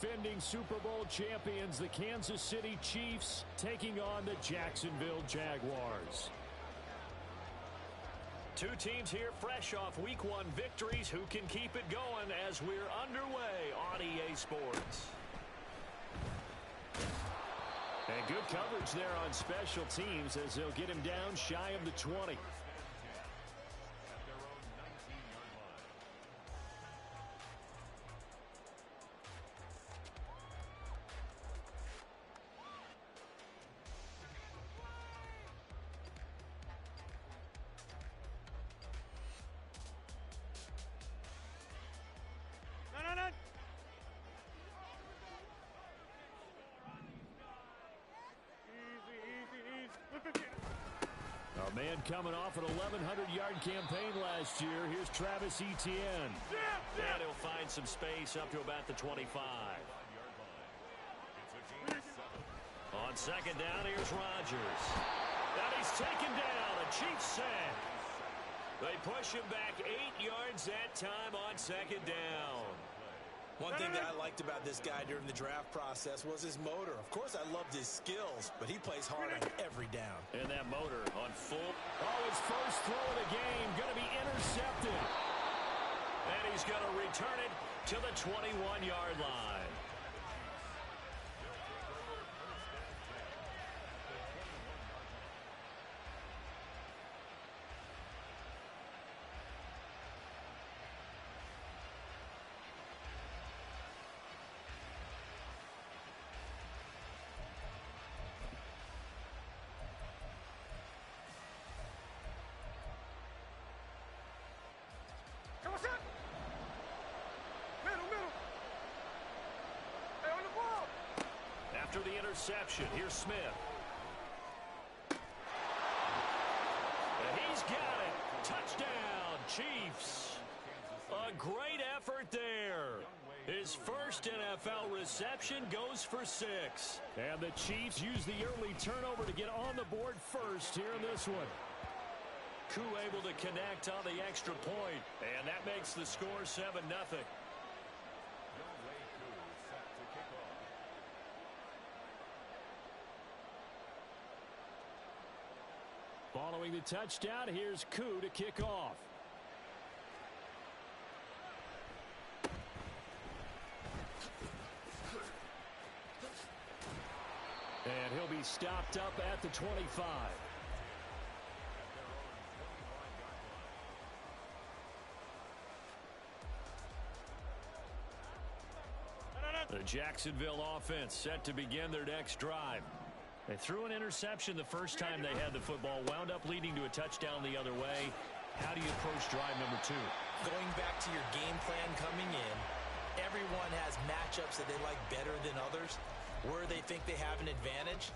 Defending Super Bowl champions, the Kansas City Chiefs, taking on the Jacksonville Jaguars. Two teams here fresh off Week 1 victories. Who can keep it going as we're underway on EA Sports? And good coverage there on special teams as they'll get him down shy of the 20. A man coming off an 1,100-yard campaign last year. Here's Travis Etienne. And he'll find some space up to about the 25. On second down, here's Rodgers. And he's taken down. A Chiefs sack. They push him back 8 yards that time on second down. One thing that I liked about this guy during the draft process was his motor. Of course, I loved his skills, but he plays hard on every down. And that motor on full. Oh, his first throw of the game going to be intercepted. And he's going to return it to the 21-yard line. After the interception, here's Smith. And he's got it. Touchdown, Chiefs. A great effort there. His first NFL reception goes for 6. And the Chiefs use the early turnover to get on the board first here in this one. Koo able to connect on the extra point, and that makes the score 7-0. Following the touchdown, here's Koo to kick off. And he'll be stopped up at the 25. The Jacksonville offense set to begin their next drive. They threw an interception the first time they had the football, wound up leading to a touchdown the other way. How do you approach drive number 2? Going back to your game plan coming in, everyone has matchups that they like better than others. Where they think they have an advantage,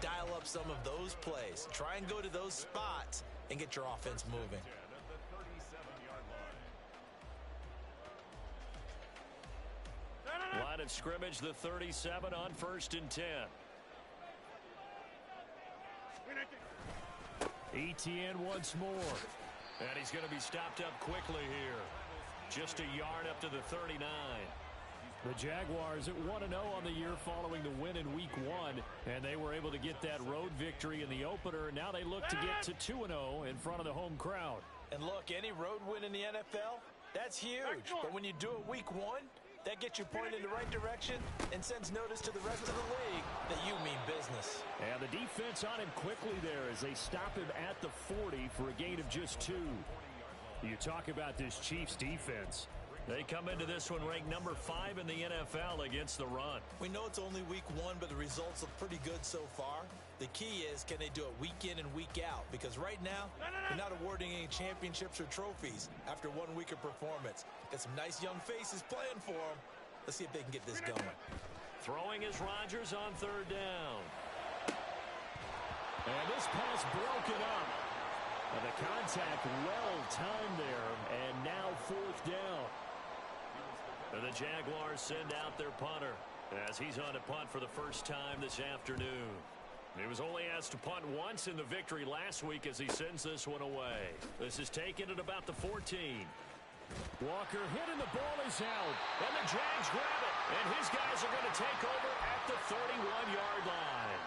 dial up some of those plays. Try and go to those spots and get your offense moving. Line of scrimmage, the 37 on 1st and 10. Etienne once more. And he's going to be stopped up quickly here. Just a yard up to the 39. The Jaguars at 1-0 on the year following the win in Week 1. And they were able to get that road victory in the opener. Now they look to get to 2-0 in front of the home crowd. And look, any road win in the NFL, that's huge. But when you do it Week 1, that gets you pointed in the right direction and sends notice to the rest of the league that you mean business. And the defense on him quickly there as they stop him at the 40 for a gain of just 2. You talk about this Chiefs defense. They come into this one ranked number 5 in the NFL against the run. We know it's only Week 1, but the results look pretty good so far. The key is, can they do it week in and week out? Because right now, they're not awarding any championships or trophies after 1 week of performance. Got some nice young faces playing for them. Let's see if they can get this going. Throwing is Rodgers on 3rd down. And this pass broken up. And the contact well timed there. And now 4th down. And the Jaguars send out their punter as he's on to punt for the first time this afternoon. He was only asked to punt once in the victory last week as he sends this one away. This is taken at about the 14. Walker hit and the ball is out. And the Jags grab it. And his guys are going to take over at the 31-yard line.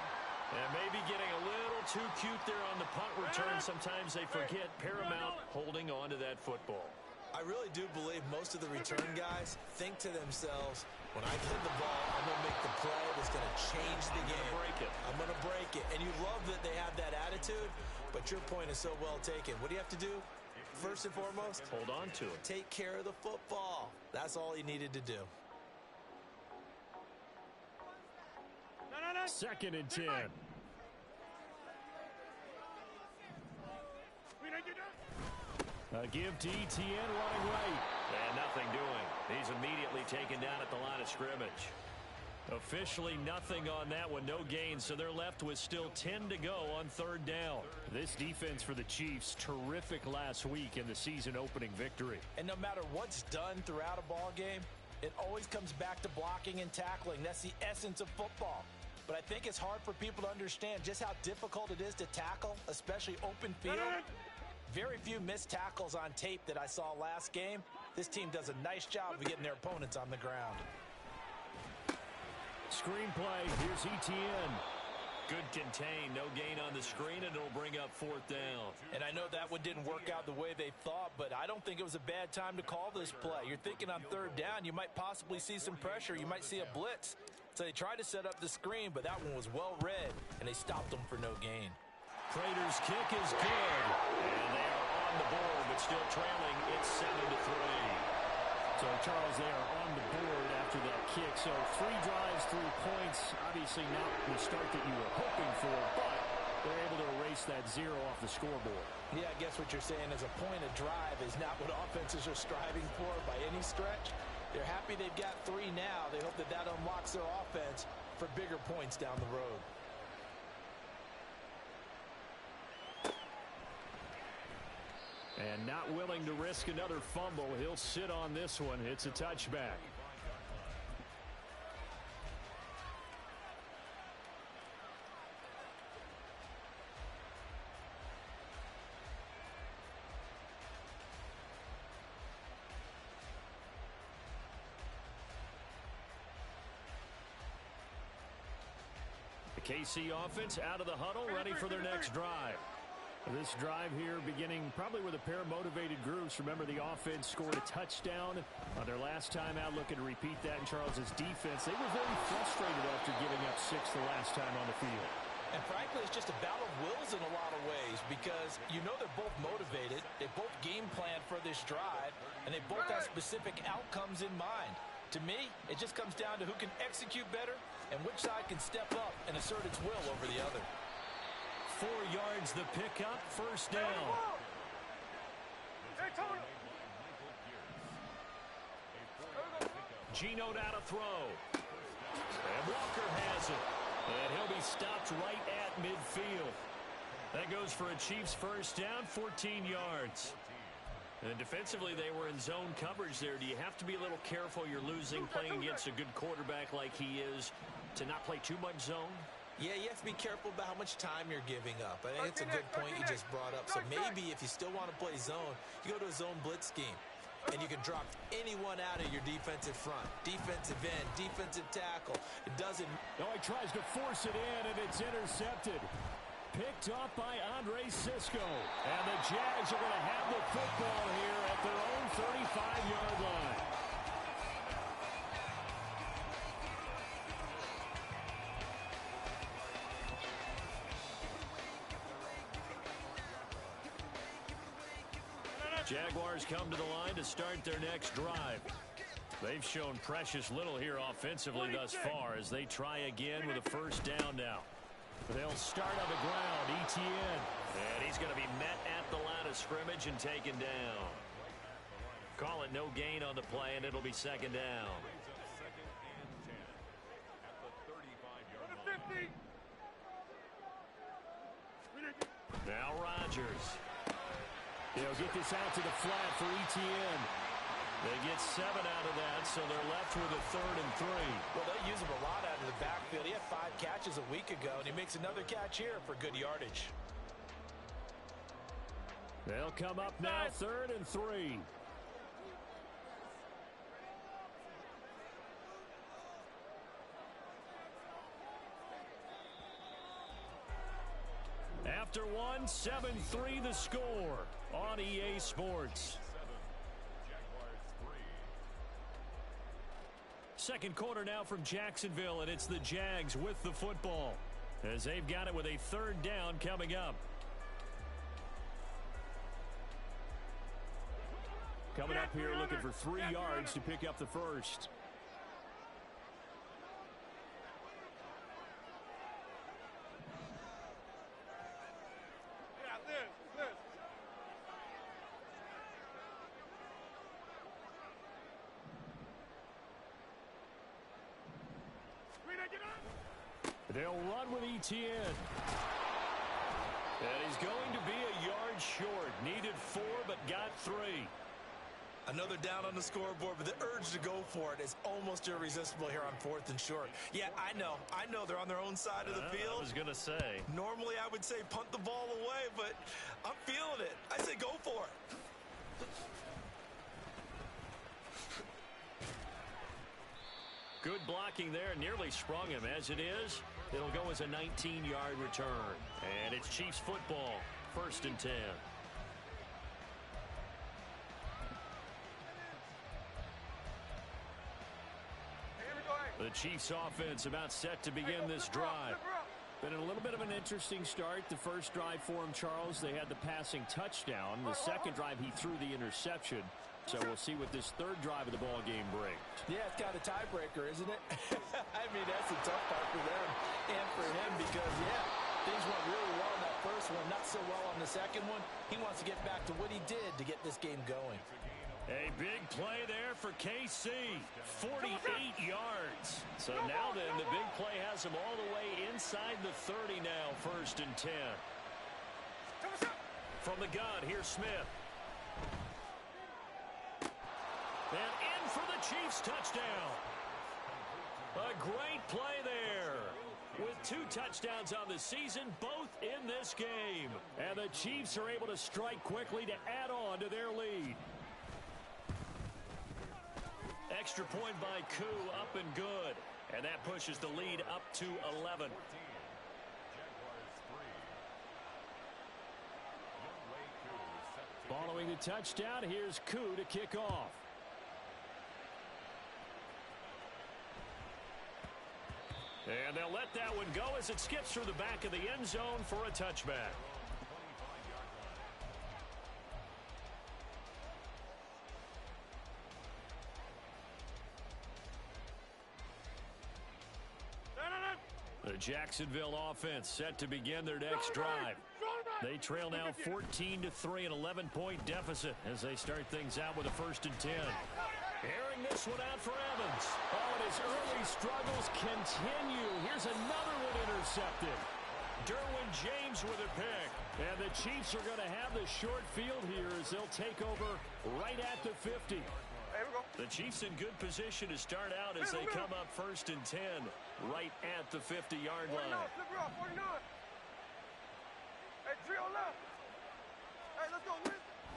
And maybe getting a little too cute there on the punt return. Sometimes they forget paramount holding on to that football. I really do believe most of the return guys think to themselves, when I get the ball, I'm going to make the play that's going to change the game. I'm going to break it. And you love that they have that attitude, but your point is so well taken. What do you have to do? First and foremost, hold on to it. Take care of the football. That's all he needed to do. 2nd and 10. A give to Etienne running right. And nothing doing. He's immediately taken down at the line of scrimmage. Officially nothing on that one. No gain, so they're left with still 10 to go on 3rd down. This defense for the Chiefs, terrific last week in the season-opening victory. And no matter what's done throughout a ball game, it always comes back to blocking and tackling. That's the essence of football. But I think it's hard for people to understand just how difficult it is to tackle, especially open field. Very few missed tackles on tape that I saw last game. This team does a nice job of getting their opponents on the ground. Screen play. Here's Etienne. Good contain. No gain on the screen, and it'll bring up 4th down. And I know that one didn't work out the way they thought, but I don't think it was a bad time to call this play. You're thinking on 3rd down, you might possibly see some pressure. You might see a blitz. So they tried to set up the screen, but that one was well read, and they stopped them for no gain. Prater's kick is good. And they are on the board, but still trailing. It's 7-3. So, Charles, they are on the board after that kick. So, 3 drives, 3 points. Obviously not the start that you were hoping for, but they're able to erase that 0 off the scoreboard. Yeah, I guess what you're saying is a point of drive is not what offenses are striving for by any stretch. They're happy they've got 3 now. They hope that that unlocks their offense for bigger points down the road. And not willing to risk another fumble. He'll sit on this one. It's a touchback. The KC offense out of the huddle, ready for their next drive. This drive here beginning probably with a pair of motivated groups. Remember, the offense scored a touchdown on their last time out, looking to repeat that in Charles's defense. They were very frustrated after giving up 6 the last time on the field. And frankly, it's just a battle of wills in a lot of ways because you know they're both motivated. They both game plan for this drive, and they both have specific outcomes in mind. To me, it just comes down to who can execute better and which side can step up and assert its will over the other. 4 yards the pickup, 1st down. Gino down to throw. And Walker has it. And he'll be stopped right at midfield. That goes for a Chiefs 1st down, 14 yards. And defensively, they were in zone coverage there. Do you have to be a little careful? You're losing, playing against a good quarterback like he is, to not play too much zone? Yeah, you have to be careful about how much time you're giving up. I think it's a good point you just brought up. So maybe if you still want to play zone, you go to a zone blitz scheme. And you can drop anyone out of your defensive front. Defensive end, defensive tackle. It doesn't... No, he tries to force it in, and it's intercepted. Picked up by Andre Sisco. And the Jags are going to have the football here at their own 35-yard line. Jaguars come to the line to start their next drive. They've shown precious little here offensively thus far as they try again with a 1st down now. They'll start on the ground. Etienne. And he's going to be met at the line of scrimmage and taken down. Call it no gain on the play, and it'll be 2nd down. Now Rodgers. They'll get this out to the flat for Etienne. They get 7 out of that, so they're left with a 3rd and 3. Well, they use him a lot out of the backfield. He had 5 catches a week ago, and he makes another catch here for good yardage. They'll come up now, 3rd and 3. after one. 7-3 the score on EA Sports. Second quarter now from Jacksonville, and it's the Jags with the football as they've got it with a third down coming up. Coming up here looking for 3 yards to pick up the first. They'll run with Etienne. And he's going to be a yard short. Needed 4, but got 3. Another down on the scoreboard, but the urge to go for it is almost irresistible here on 4th and short. Yeah, I know they're on their own side of the field. I was going to say. Normally I would say punt the ball away, but I'm feeling it. I say go for it. Good blocking there. Nearly sprung him. As it is, it'll go as a 19-yard return. And it's Chiefs football. 1st and 10. The Chiefs offense about set to begin this drive. Been a little bit of an interesting start. The first drive for him, Charles, they had the passing touchdown. The second drive, he threw the interception. So we'll see what this third drive of the ball game brings. Yeah, it's kind of a tiebreaker, isn't it? I mean, that's the tough part for them and for him because, yeah, things went really well in that first one, not so well on the second one. He wants to get back to what he did to get this game going. A big play there for KC. 48 yards. So now then, the big play has him all the way inside the 30 now, 1st and 10. From the gun, here's Smith. And in for the Chiefs touchdown. A great play there. With 2 touchdowns on the season, both in this game. And the Chiefs are able to strike quickly to add on to their lead. Extra point by Koo, up and good. And that pushes the lead up to 11. Following the touchdown, here's Koo to kick off. And they'll let that one go as it skips through the back of the end zone for a touchback. The Jacksonville offense set to begin their next drive. They trail now 14-3, an 11-point deficit as they start things out with a 1st and 10. Airing this one out for Evans. Oh, and his early struggles continue. Here's another one intercepted. Derwin James with a pick. And the Chiefs are going to have the short field here as they'll take over right at the 50. The Chiefs in good position to start out as they come up 1st and 10 right at the 50-yard line.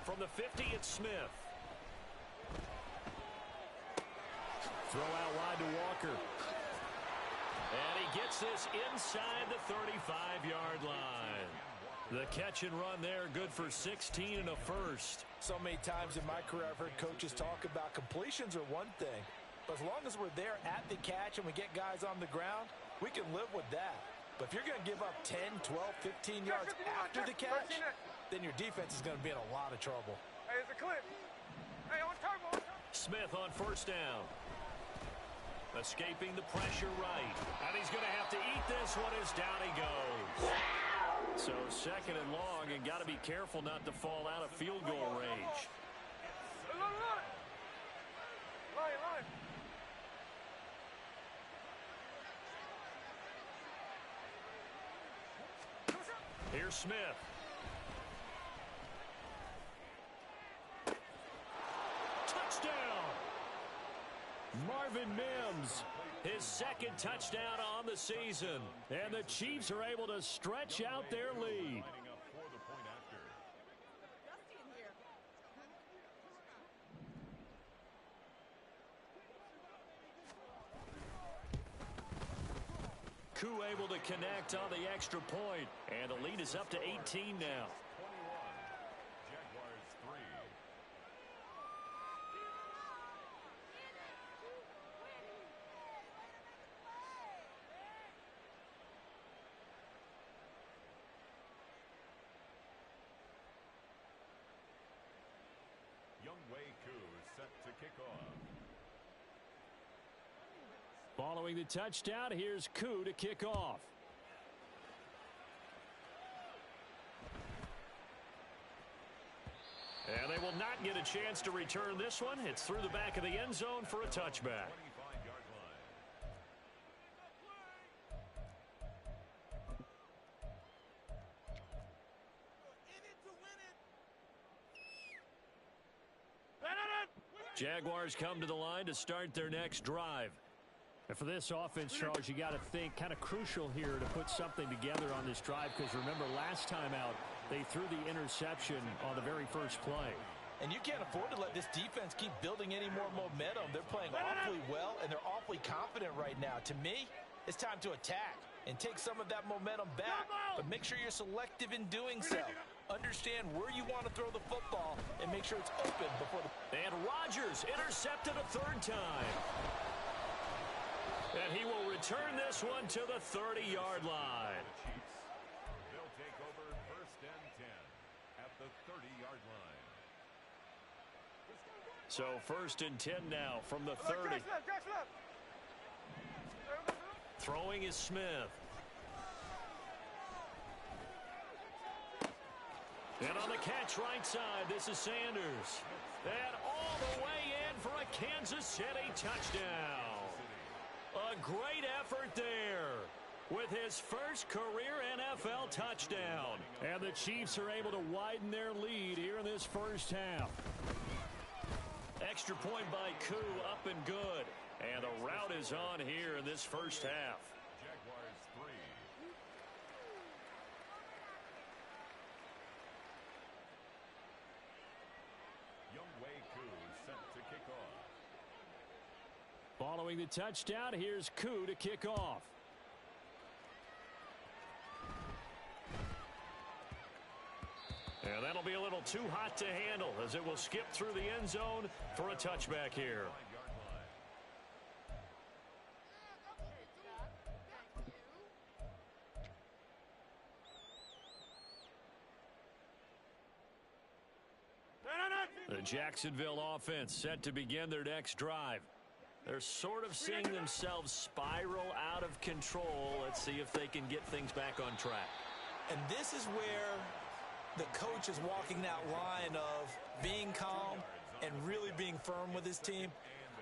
From the 50, it's Smith. Throw out wide to Walker. And he gets this inside the 35-yard line. The catch and run there, good for 16 and a first. So many times in my career I've heard coaches talk about completions are one thing. But as long as we're there at the catch and we get guys on the ground, we can live with that. But if you're going to give up 10, 12, 15 yards after the catch, then your defense is going to be in a lot of trouble. Hey, it's a clip. Hey, on turbo. Smith on 1st down. Escaping the pressure right. And he's going to have to eat this one as down he goes. So 2nd and long, and got to be careful not to fall out of field goal range. Line. Here's Smith. Touchdown! Marvin Mims, his 2nd touchdown on the season. And the Chiefs are able to stretch out their lead. Koo able to connect on the extra point, and the lead is up to 18 now. Following the touchdown, here's Koo to kick off. And they will not get a chance to return this one. It's through the back of the end zone for a touchback. Jaguars come to the line to start their next drive. And for this offense, Charles, you got to think kind of crucial here to put something together on this drive, because remember last time out they threw the interception on the very first play. And you can't afford to let this defense keep building any more momentum. They're playing awfully well, and they're awfully confident right now. To me, it's time to attack and take some of that momentum back. But make sure you're selective in doing so. Understand where you want to throw the football and make sure it's open before the... And Rodgers intercepted a third time. And he will return this one to the 30-yard line. They'll take over 1st and 10 at the 30-yard line. So 1st and 10 now from the 30. Throwing is Smith. And on the catch right side, this is Sanders. And all the way in for a Kansas City touchdown. A great effort there with his first career NFL touchdown. And the Chiefs are able to widen their lead here in this first half. Extra point by Koo, up and good. And the route is on here in this first half. Jaguars 3. Set to kick off. Following the touchdown, here's Koo to kick off. And that'll be a little too hot to handle as it will skip through the end zone for a touchback here. The Jacksonville offense set to begin their next drive. They're sort of seeing themselves spiral out of control. Let's see if they can get things back on track. And this is where the coach is walking that line of being calm and really being firm with his team.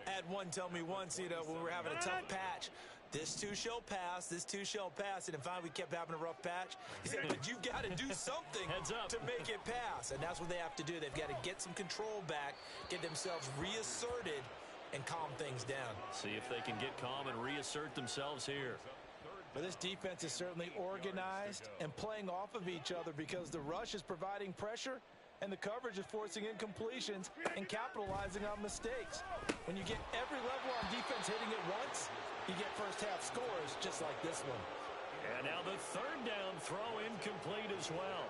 I had one tell me once, when we were having a tough patch, this too shall pass, this too shall pass. And finally, we kept having a rough patch. He said, but you've got to do something to make it pass. And that's what they have to do. They've got to get some control back, get themselves reasserted, and calm things down. See if they can get calm and reassert themselves here. But this defense is certainly organized and playing off of each other, because the rush is providing pressure and the coverage is forcing incompletions and capitalizing on mistakes. When you get every level on defense hitting it once, you get first half scores just like this one. And now the third down throw incomplete as well.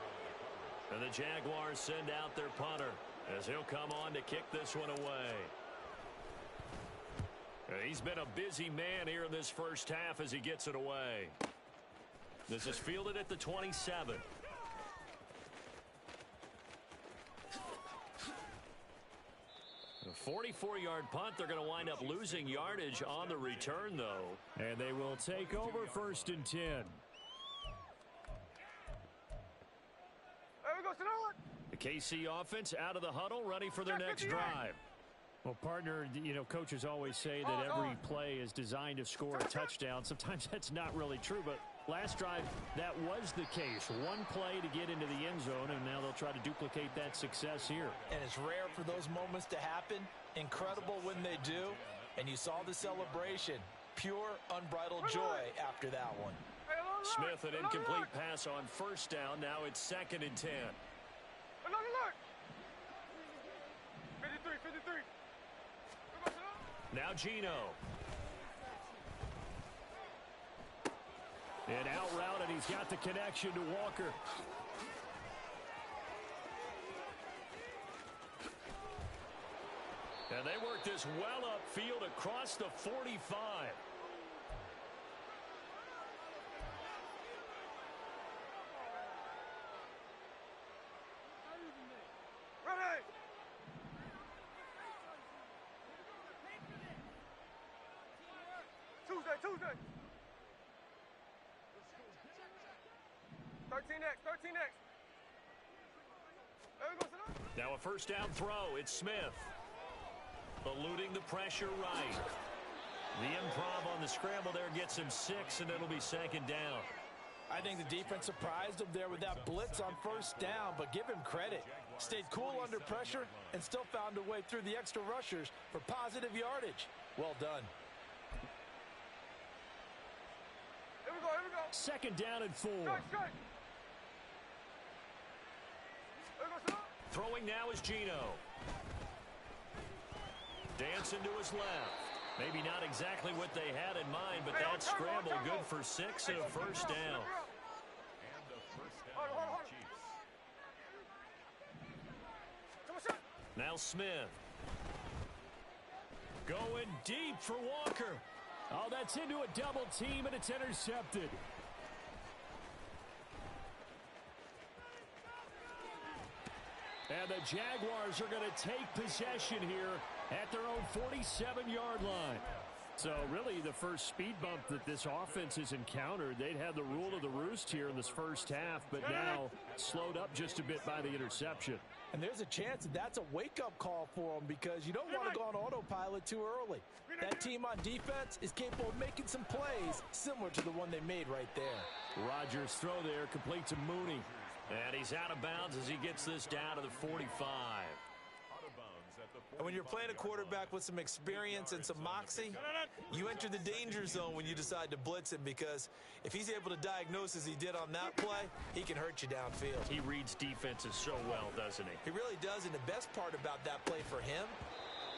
And the Jaguars send out their punter as he'll come on to kick this one away. He's been a busy man here in this first half as he gets it away. This is fielded at the 27. A 44-yard punt. They're going to wind up losing yardage on the return, though. And they will take over 1st and 10. There we go, Sonora. The KC offense out of the huddle, ready for their next drive. Well, partner, coaches always say that every play is designed to score a touchdown. Sometimes that's not really true, but last drive, that was the case. One play to get into the end zone, and now they'll try to duplicate that success here. And it's rare for those moments to happen. Incredible when they do. And you saw the celebration. Pure, unbridled joy after that one. Smith, an incomplete pass on 1st down. Now it's 2nd and 10. Look. 53. Now Gino. And out route, and he's got the connection to Walker. And they work this well upfield across the 45. Ready. Tuesday. 13X. There we go, son. Now a first down throw. It's Smith. Eluding the pressure right. The improv on the scramble there gets him 6, and it'll be second down. I think the defense surprised him there with that blitz on first down, but give him credit. Stayed cool under pressure and still found a way through the extra rushers for positive yardage. Well done. Here we go. Second down and 4. Strike. There we go, son. Throwing now is Gino. Dancing to his left. Maybe not exactly what they had in mind, but that scramble good for 6 and a first down. And the first down on the Chiefs. Come on, son. Now Smith. Going deep for Walker. Oh, that's into a double team, and it's intercepted. And the Jaguars are going to take possession here at their own 47-yard line. So really the first speed bump that this offense has encountered, they'd had the rule of the roost here in this first half, but now slowed up just a bit by the interception. And there's a chance that that's a wake-up call for them because you don't want to go on autopilot too early. That team on defense is capable of making some plays similar to the one they made right there. Rodgers' throw there complete to Mooney. And he's out of bounds as he gets this down to the 45. And when you're playing a quarterback with some experience and some moxie, you enter the danger zone when you decide to blitz him because if he's able to diagnose as he did on that play, he can hurt you downfield. He reads defenses so well, doesn't he? He really does, and the best part about that play for him,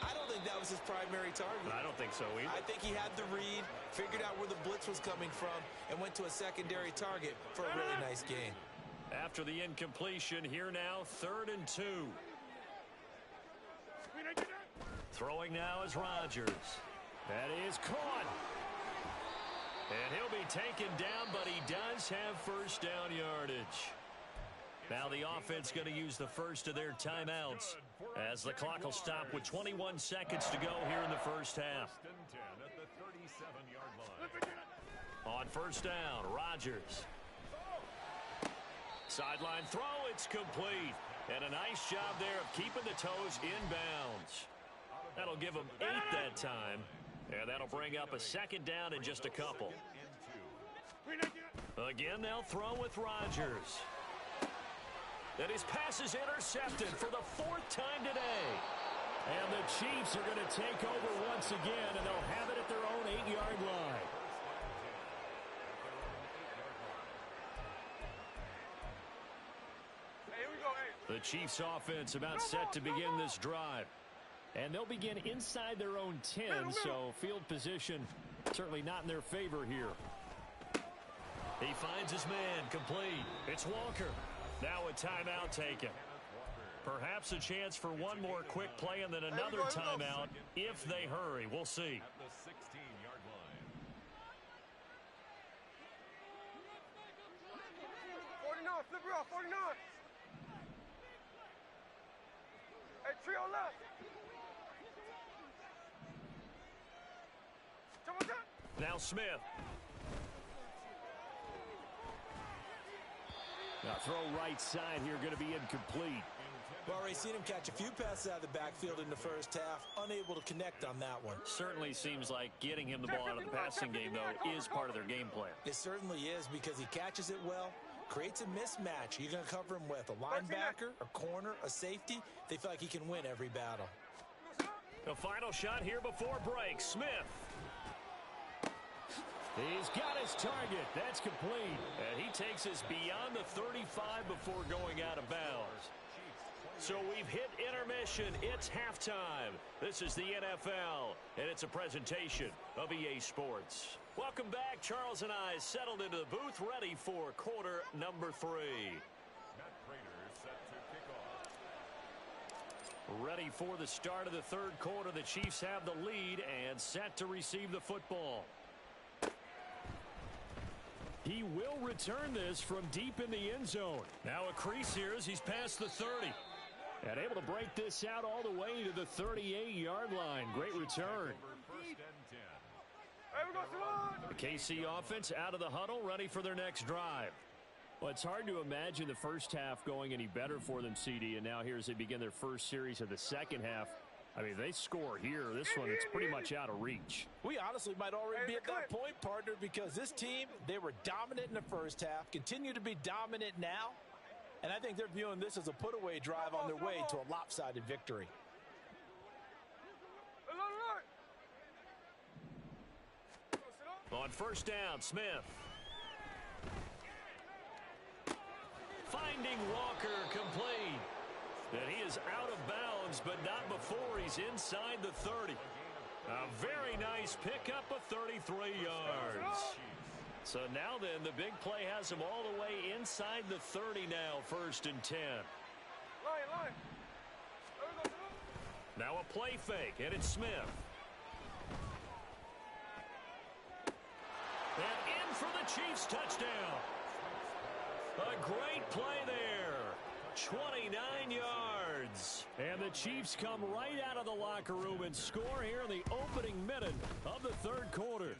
I don't think that was his primary target. I don't think so either. I think he had the read, figured out where the blitz was coming from, and went to a secondary target for a really nice gain. After the incompletion, here now, 3rd and 2. Throwing now is Rodgers. That is caught. And he'll be taken down, but he does have first down yardage. Now the offense going to use the first of their timeouts as the clock will stop with 21 seconds to go here in the first half. On first down, Rodgers. Sideline throw, it's complete. And a nice job there of keeping the toes inbounds. That'll give them 8 that time. And that'll bring up a second down in just a couple. Again, they'll throw with Rodgers. And his pass is intercepted for the 4th time today. And the Chiefs are going to take over once again, and they'll have it at their own 8-yard line. The Chiefs offense about set to begin this drive. And they'll begin inside their own 10, so field position certainly not in their favor here. He finds his man complete. It's Walker. Now a timeout taken. Perhaps a chance for one more quick play and then another timeout if they hurry. We'll see. At the 16-yard line. 49, flip it off, 49. Hey, trio left. Now Smith. Now throw right side here, going to be incomplete. Well, already seen him catch a few passes out of the backfield in the first half, unable to connect on that one. Certainly seems like getting him the ball out of the passing game, though, is part of their game plan. It certainly is because he catches it well, creates a mismatch. You're going to cover him with a linebacker, a corner, a safety. They feel like he can win every battle. The final shot here before break. Smith. He's got his target. That's complete. And he takes us beyond the 35 before going out of bounds. So we've hit intermission. It's halftime. This is the NFL, and it's a presentation of EA Sports. Welcome back. Charles and I settled into the booth, ready for quarter number 3. Ready for the start of the third quarter. The Chiefs have the lead and set to receive the football. He will return this from deep in the end zone. Now a crease here as he's past the 30. And able to break this out all the way to the 38-yard line. Great return. The KC offense out of the huddle, ready for their next drive. Well, it's hard to imagine the first half going any better for them, CD, and now here as they begin their first series of the second half. I mean, they score here. This one, it's pretty much out of reach. We honestly might already be at that point, partner, because this team, they were dominant in the first half, continue to be dominant now, and I think they're viewing this as a put-away drive on their way to a lopsided victory. On first down, Smith. Finding Walker complete. And he is out of bounds, but not before he's inside the 30. A very nice pickup of 33 yards. So now then, the big play has him all the way inside the 30 now, 1st and 10. Now a play fake, and it's Smith. And in for the Chiefs touchdown. A great play there. 29 yards. And the Chiefs come right out of the locker room and score here in the opening minute of the third quarter.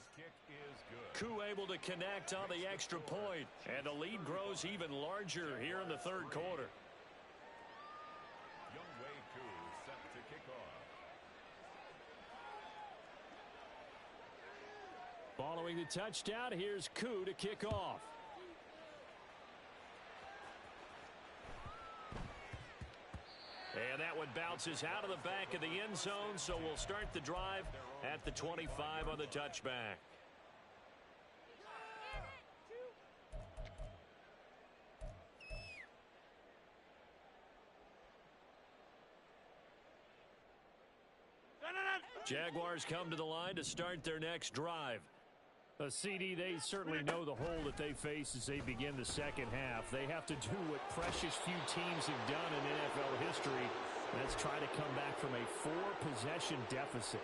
Koo able to connect on the extra point, and the lead grows even larger here in the third quarter. Following the touchdown, here's Koo to kick off. And that one bounces out of the back of the end zone, so we'll start the drive at the 25 on the touchback. Jaguars come to the line to start their next drive. A CD, they certainly know the hole that they face as they begin the second half. They have to do what precious few teams have done in NFL history. That's try to come back from a 4-possession deficit.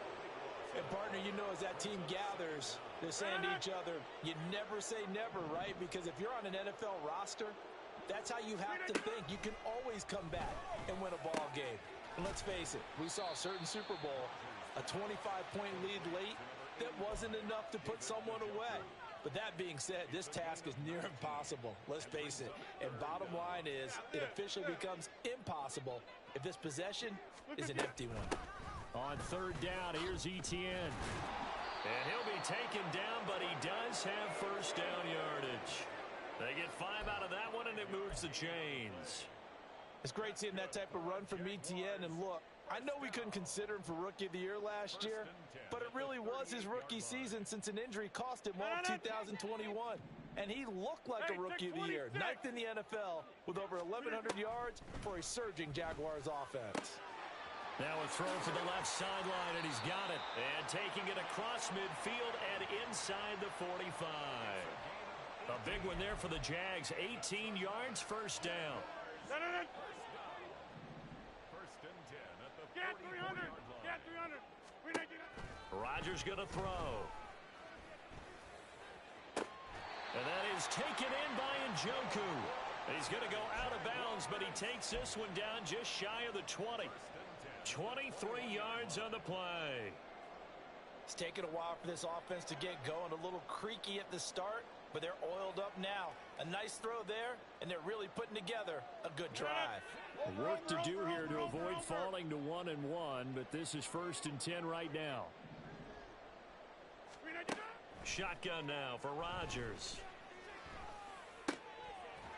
And partner, you know, as that team gathers, they're saying to each other, you never say never, right? Because if you're on an NFL roster, that's how you have to think. You can always come back and win a ball game. And let's face it, we saw a certain Super Bowl, a 25-point lead late, that wasn't enough to put someone away. But that being said, this task is near impossible. Let's face it. And bottom line is, it officially becomes impossible if this possession is an empty one. On third down, here's Etienne. And he'll be taken down, but he does have first down yardage. They get 5 out of that one, and it moves the chains. It's great seeing that type of run from Etienne. And look, I know we couldn't consider him for Rookie of the Year last year, but it really was his rookie season since an injury cost him all of 2021. And he looked like a Rookie of the Year, 9th in the NFL with over 1,100 yards for a surging Jaguars offense. Now a throw to the left sideline, and he's got it. And taking it across midfield and inside the 45. A big one there for the Jags, 18 yards, first down. Get 300! Get 300! Rodgers going to throw. And that is taken in by Njoku. He's going to go out of bounds, but he takes this one down just shy of the 20. 23 yards on the play. It's taken a while for this offense to get going. A little creaky at the start, but they're oiled up now. A nice throw there, and they're really putting together a good drive. Work to do here to avoid falling to 1-1, but this is 1st and 10 right now. Shotgun now for Rodgers.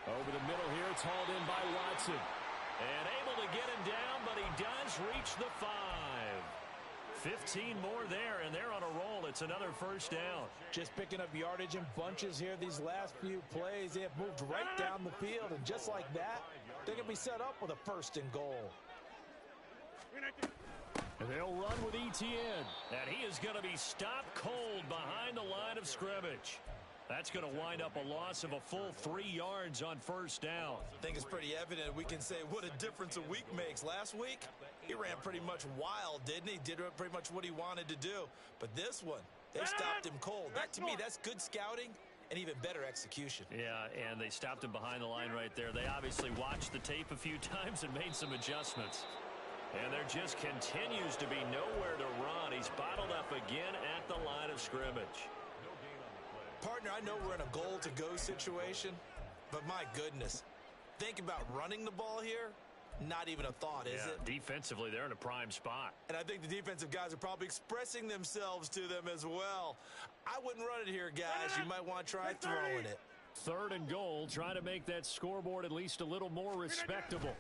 Over the middle here, it's hauled in by Watson. And able to get him down, but he does reach the 5. 15 more there, and they're on a roll. It's another first down. Just picking up yardage in bunches here these last few plays. They have moved right down the field, and just like that, they're going to be set up with a first and goal. And they'll run with Etienne, and he is going to be stopped cold behind the line of scrimmage. That's going to wind up a loss of a full 3 yards on first down. I think it's pretty evident. We can say what a difference a week makes. Last week, he ran pretty much wild, didn't he? Did pretty much what he wanted to do. But this one, they stopped him cold. That, to me, that's good scouting and even better execution. Yeah, and they stopped him behind the line right there. They obviously watched the tape a few times and made some adjustments. And there just continues to be nowhere to run. He's bottled up again at the line of scrimmage. Partner, I know we're in a goal-to-go situation, but my goodness, think about running the ball here. Not even a thought, is it? Defensively, they're in a prime spot. And I think the defensive guys are probably expressing themselves to them as well. I wouldn't run it here, guys. You might want to try throwing it. 3rd and goal, trying to make that scoreboard at least a little more respectable.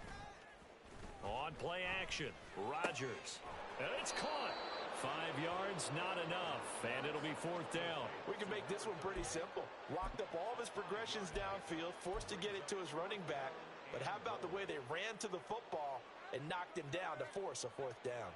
On play action, Rodgers. And it's caught. 5 yards, not enough, and it'll be 4th down. We can make this one pretty simple. Locked up all of his progressions downfield, forced to get it to his running back. But how about the way they ran to the football and knocked him down to force a 4th down?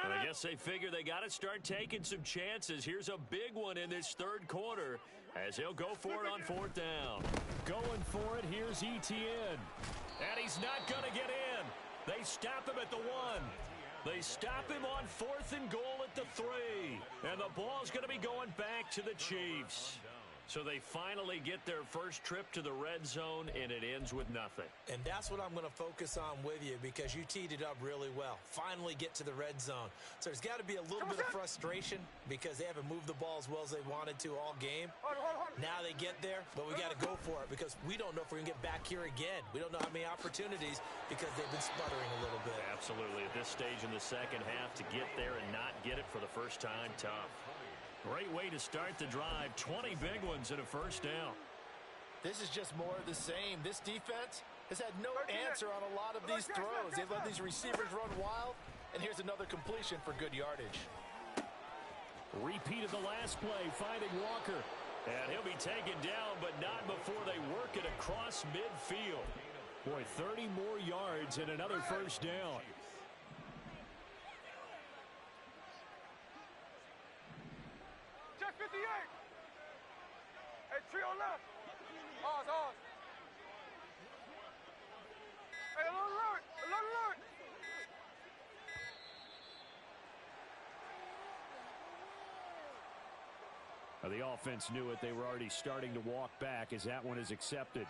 And I guess they figure they got to start taking some chances. Here's a big one in this 3rd quarter as he'll go for it on 4th down. Going for it, here's Etienne. And he's not going to get in. They stop him at the 1. They stop him on 4th and goal at the 3. And the ball's going to be going back to the Chiefs. So they finally get their first trip to the red zone, and it ends with nothing. And that's what I'm going to focus on with you because you teed it up really well. Finally get to the red zone. So there's got to be a little bit of frustration because they haven't moved the ball as well as they wanted to all game. Now they get there, but we got to go for it because we don't know if we're going to get back here again. We don't know how many opportunities because they've been sputtering a little bit. Absolutely. At this stage in the second half, to get there and not get it for the first time, tough. Great way to start the drive. 20 big ones and a first down. This is just more of the same. This defense has had no answer on a lot of these throws. They've let these receivers run wild, and here's another completion for good yardage. Repeat of the last play, finding Walker. And he'll be taken down, but not before they work it across midfield. Boy, 30 more yards and another first down. Check 58. Hey, trio left. Ours. Hey, alert. The offense knew it. They were already starting to walk back as that one is accepted.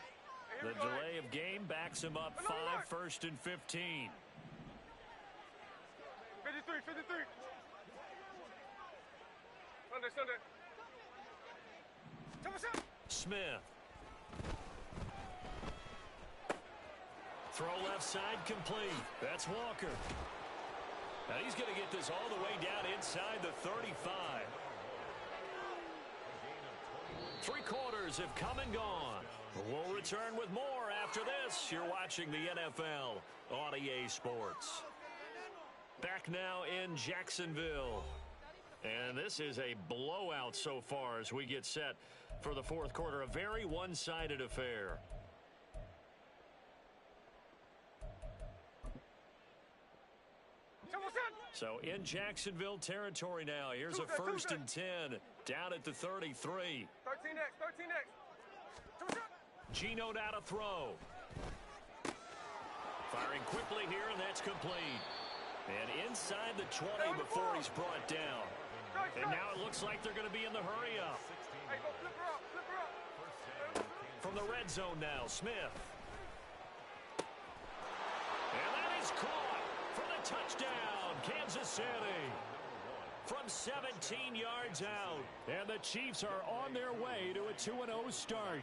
The delay of game backs him up 5, 1st and 15. 53. Sunday. Smith. Throw left side complete. That's Walker. Now he's going to get this all the way down inside the 35. 3 quarters have come and gone. We'll return with more after this. You're watching the NFL on EA Sports. Back now in Jacksonville. And this is a blowout so far as we get set for the 4th quarter. A very one-sided affair. So in Jacksonville territory now. Here's a 1st and 10 down at the 33. 13X. Geno now to throw. Firing quickly here, and that's complete. And inside the 20 before he's brought down. And now it looks like they're going to be in the hurry up. Hey, go flip her up. From the red zone now, Smith. And that is caught for the touchdown, Kansas City. From 17 yards out. And the Chiefs are on their way to a 2-0 start.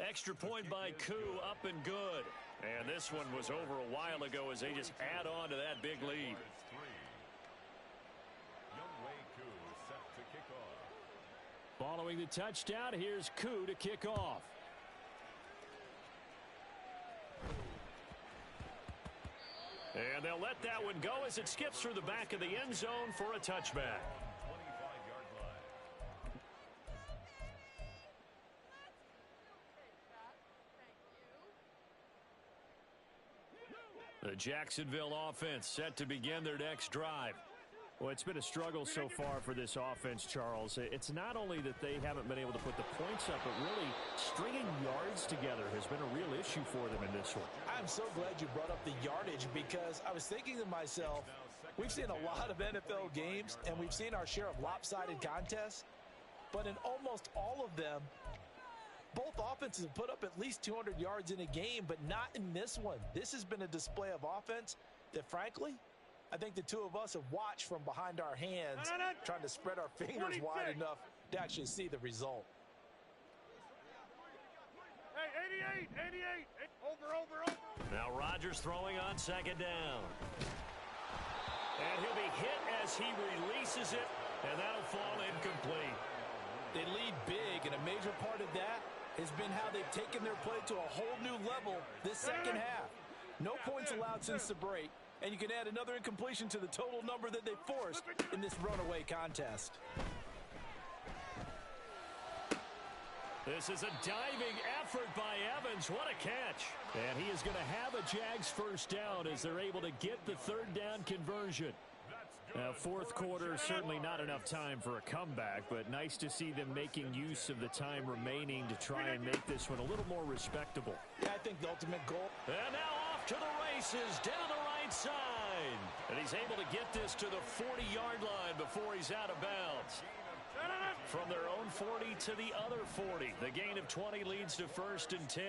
Extra point by Koo, up and good. And this one was over a while ago as they just add on to that big lead. Following the touchdown, here's Koo to kick off. And they'll let that one go as it skips through the back of the end zone for a touchback. The Jacksonville offense set to begin their next drive. Well, it's been a struggle so far for this offense, Charles. It's not only that they haven't been able to put the points up, but really stringing yards together has been a real issue for them in this one. I'm so glad you brought up the yardage because I was thinking to myself, we've seen a lot of NFL games and we've seen our share of lopsided contests, but in almost all of them, both offenses have put up at least 200 yards in a game, but not in this one. This has been a display of offense that, frankly, I think the two of us have watched from behind our hands, trying to spread our fingers wide enough to actually see the result. Hey, 88. Over. Now Rodgers throwing on second down. And he'll be hit as he releases it, and that'll fall incomplete. They lead big, and a major part of that has been how they've taken their play to a whole new level this second half. No points allowed since the break, and you can add another incompletion to the total number that they forced in this runaway contest. This is a diving effort by Evans. What a catch. And he is going to have a Jags first down as they're able to get the third down conversion. Fourth quarter, certainly not enough time for a comeback, but nice to see them making use of the time remaining to try and make this one a little more respectable. Yeah, I think the ultimate goal. And now off to the races down the right side. And he's able to get this to the 40-yard line before he's out of bounds. From their own 40 to the other 40. The gain of 20 leads to 1st and 10.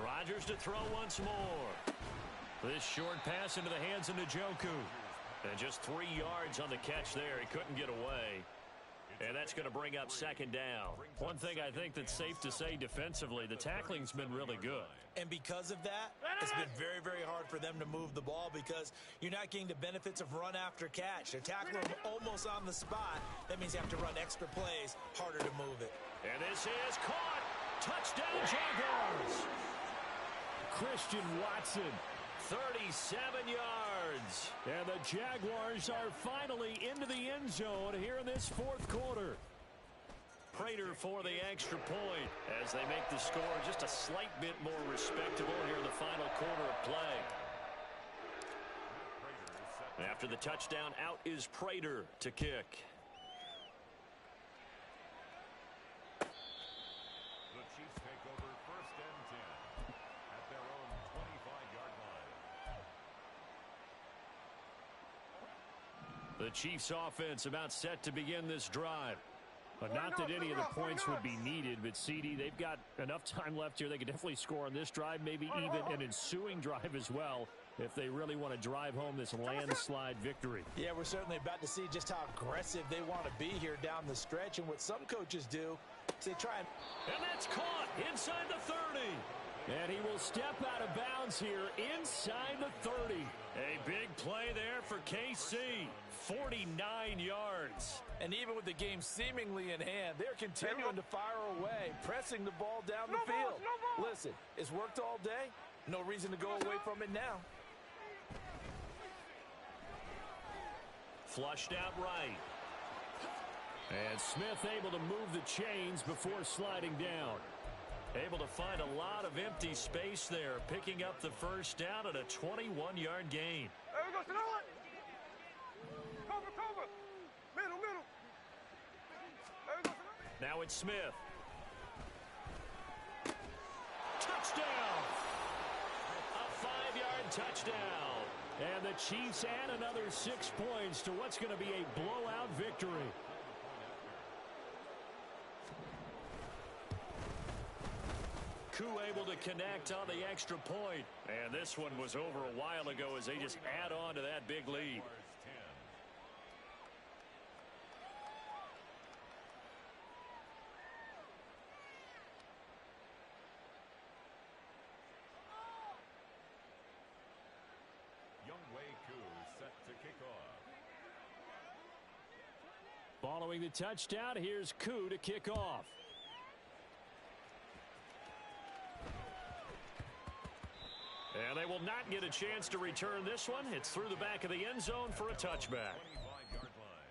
Rodgers to throw once more. This short pass into the hands of Njoku. And just 3 yards on the catch there. He couldn't get away. And that's going to bring up second down. One thing I think that's safe to say defensively, the tackling's been really good. And because of that, it's been very, very hard for them to move the ball because you're not getting the benefits of run after catch. They're tackling them almost on the spot. That means you have to run extra plays, harder to move it. And this is caught. Touchdown Jaguars. Christian Watson, 37 yards. And the Jaguars are finally into the end zone here in this fourth quarter. Prater for the extra point as they make the score just a slight bit more respectable here in the final quarter of play. After the touchdown, out is Prater to kick. The Chiefs take over 1st and 10 at their own 25-yard line. The Chiefs offense about set to begin this drive. But not that any of the points would be needed, but CD, they've got enough time left here. They could definitely score on this drive, maybe even an ensuing drive as well, if they really want to drive home this landslide victory. Yeah, we're certainly about to see just how aggressive they want to be here down the stretch. And what some coaches do is they try and... And that's caught inside the 30. And he will step out of bounds here inside the 30. A big play there for KC. 49 yards. And even with the game seemingly in hand, they're continuing to fire away, pressing the ball down the field. Listen, it's worked all day. No reason to go away from it now. Flushed out right. And Smith able to move the chains before sliding down. Able to find a lot of empty space there, picking up the first down at a 21-yard gain. There we go, Sonoma. Cover. Middle. There we go, Sonoma. Now it's Smith. Touchdown! A 5-yard touchdown. And the Chiefs add another 6 points to what's going to be a blowout victory. Koo able to connect on the extra point. And this one was over a while ago as they just add on to that big lead. Following the touchdown, here's Koo to kick off. And they will not get a chance to return this one. It's through the back of the end zone for a touchback. 25-yard line.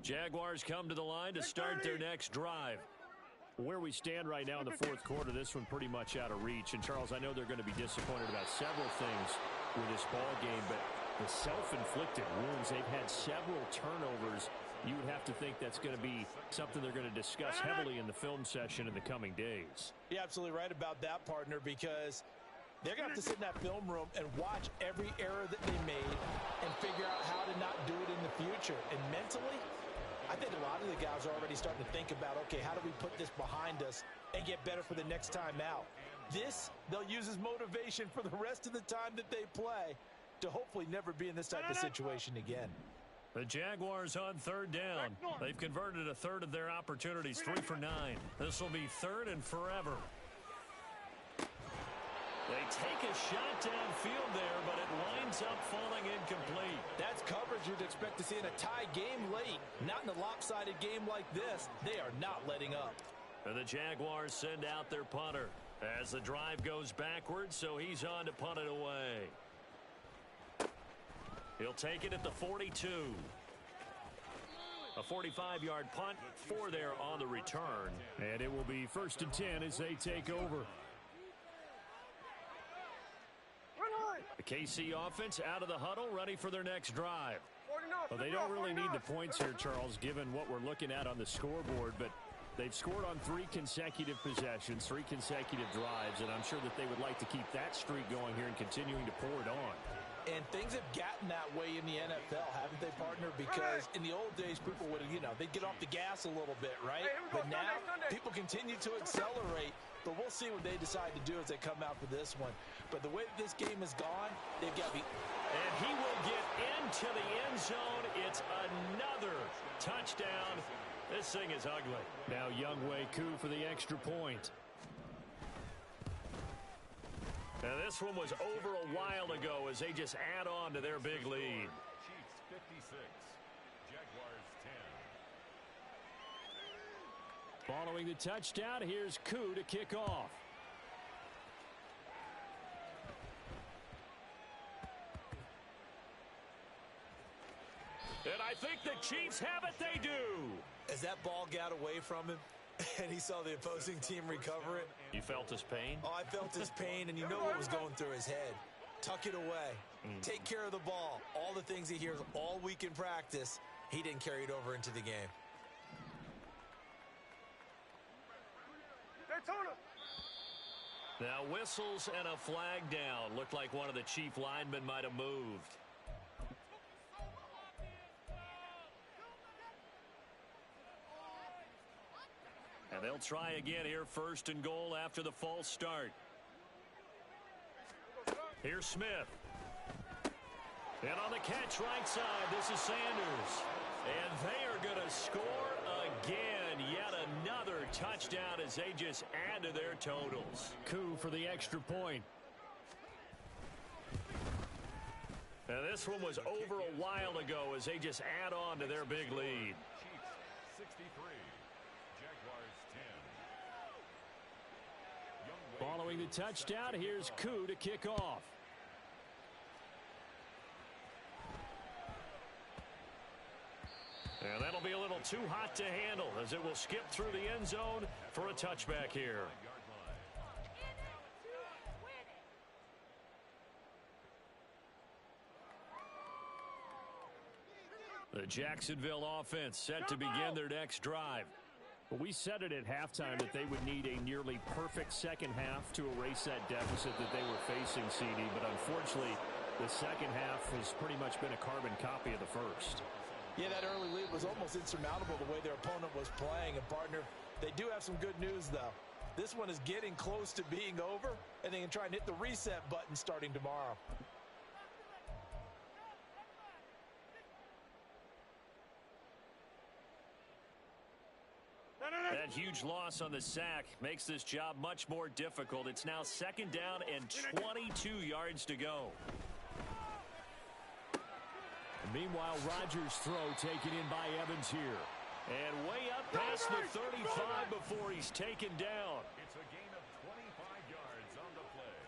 Jaguars come to the line to start their next drive. Where we stand right now in the fourth quarter, this one pretty much out of reach. And, Charles, I know they're going to be disappointed about several things with this ball game, but the self-inflicted wounds, they've had several turnovers. You would have to think that's going to be something they're going to discuss heavily in the film session in the coming days. You're absolutely right about that, partner, because they're going to have to sit in that film room and watch every error that they made and figure out how to not do it in the future. And mentally, I think a lot of the guys are already starting to think about, okay, how do we put this behind us and get better for the next time out? This, they'll use as motivation for the rest of the time that they play to hopefully never be in this type of situation again. The Jaguars on third down. They've converted a third of their opportunities, 3 for 9. This will be third and forever. They take a shot downfield there, but it winds up falling incomplete. That's coverage you'd expect to see in a tie game late. Not in a lopsided game like this. They are not letting up. And the Jaguars send out their punter as the drive goes backwards, so he's on to punt it away. He'll take it at the 42. A 45-yard punt, 4 there on the return. And it will be 1st and 10 as they take over. The KC offense out of the huddle, ready for their next drive. Well, they don't really need the points here, Charles, given what we're looking at on the scoreboard, but they've scored on 3 consecutive possessions, 3 consecutive drives, and I'm sure that they would like to keep that streak going here and continuing to pour it on. And things have gotten that way in the NFL, haven't they, partner? Because in the old days, people would, they'd get off the gas a little bit, right? But now, people continue to accelerate. But we'll see what they decide to do as they come out for this one. But the way that this game has gone, they've got to be... And he will get into the end zone. It's another touchdown. This thing is ugly. Now Younghoe Koo for the extra point. Now this one was over a while ago as they just add on to their big lead. Chiefs 56, Jaguars 10. Following the touchdown, here's Koo to kick off. And I think the Chiefs have it, they do. As that ball got away from him, and he saw the opposing team recover it. You felt his pain? Oh, I felt his pain, and you know what was going through his head. Tuck it away. Take care of the ball. All the things he hears all week in practice, he didn't carry it over into the game. Now whistles and a flag down. Looked like one of the Chief linemen might have moved. And they'll try again here, 1st and goal after the false start. Here's Smith. And on the catch right side, this is Sanders. And they are going to score again. Yet another touchdown as they just add to their totals. Koo for the extra point. And this one was over a while ago as they just add on to their big lead. Chiefs 63, Jaguars 10. Following the touchdown, here's Koo to kick off. And that'll be a little too hot to handle as it will skip through the end zone for a touchback here. The Jacksonville offense set to begin their next drive. Well, we said it at halftime that they would need a nearly perfect second half to erase that deficit that they were facing, CD, but unfortunately, the second half has pretty much been a carbon copy of the first. Yeah, that early lead was almost insurmountable the way their opponent was playing. And, partner, they do have some good news, though. This one is getting close to being over, and they can try and hit the reset button starting tomorrow. huge loss on the sack makes this job much more difficult. It's now 2nd down and 22 yards to go. Meanwhile, Rodgers' throw taken in by Evans here. And way up past the 35 before he's taken down. It's a gain of 25 yards on the play.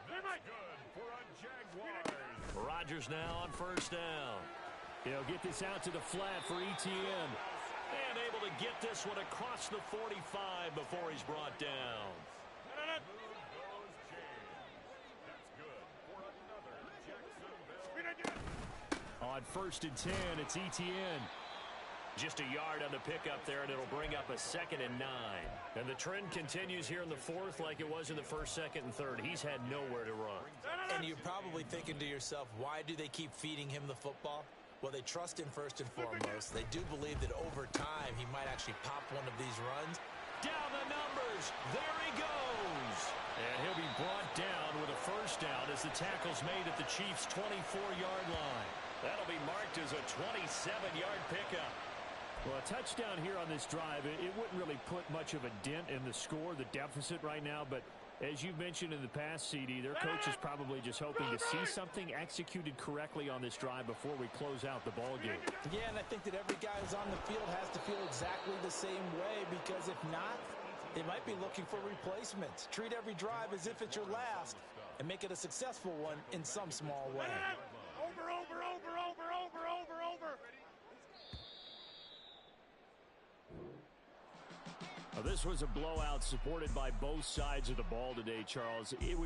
That's good for a Jaguars. Rodgers now on 1st down. He'll get this out to the flat for ETN. And able to get this one across the 45 before he's brought down. Move those chains. That's good for another Jacksonville. On 1st and 10, it's ETN. Just a yard on the pickup there, and it'll bring up a 2nd and 9. And the trend continues here in the 4th like it was in the 1st, 2nd, and 3rd. He's had nowhere to run. And you're probably thinking to yourself, why do they keep feeding him the football? Well, they trust him first and foremost. They do believe that over time he might actually pop one of these runs. Down the numbers. There he goes. And he'll be brought down with a 1st down as the tackle's made at the Chiefs' 24-yard line. That'll be marked as a 27-yard pickup. Well, a touchdown here on this drive, it wouldn't really put much of a dent in the score, the deficit right now. But as you've mentioned in the past, CD, their coach is probably just hoping to see something executed correctly on this drive before we close out the ball game. Yeah, and I think that every guy who's on the field has to feel exactly the same way, because if not, they might be looking for replacements. Treat every drive as if it's your last and make it a successful one in some small way. Over, over, over, over, over, over, over. This was a blowout supported by both sides of the ball today, Charles. It would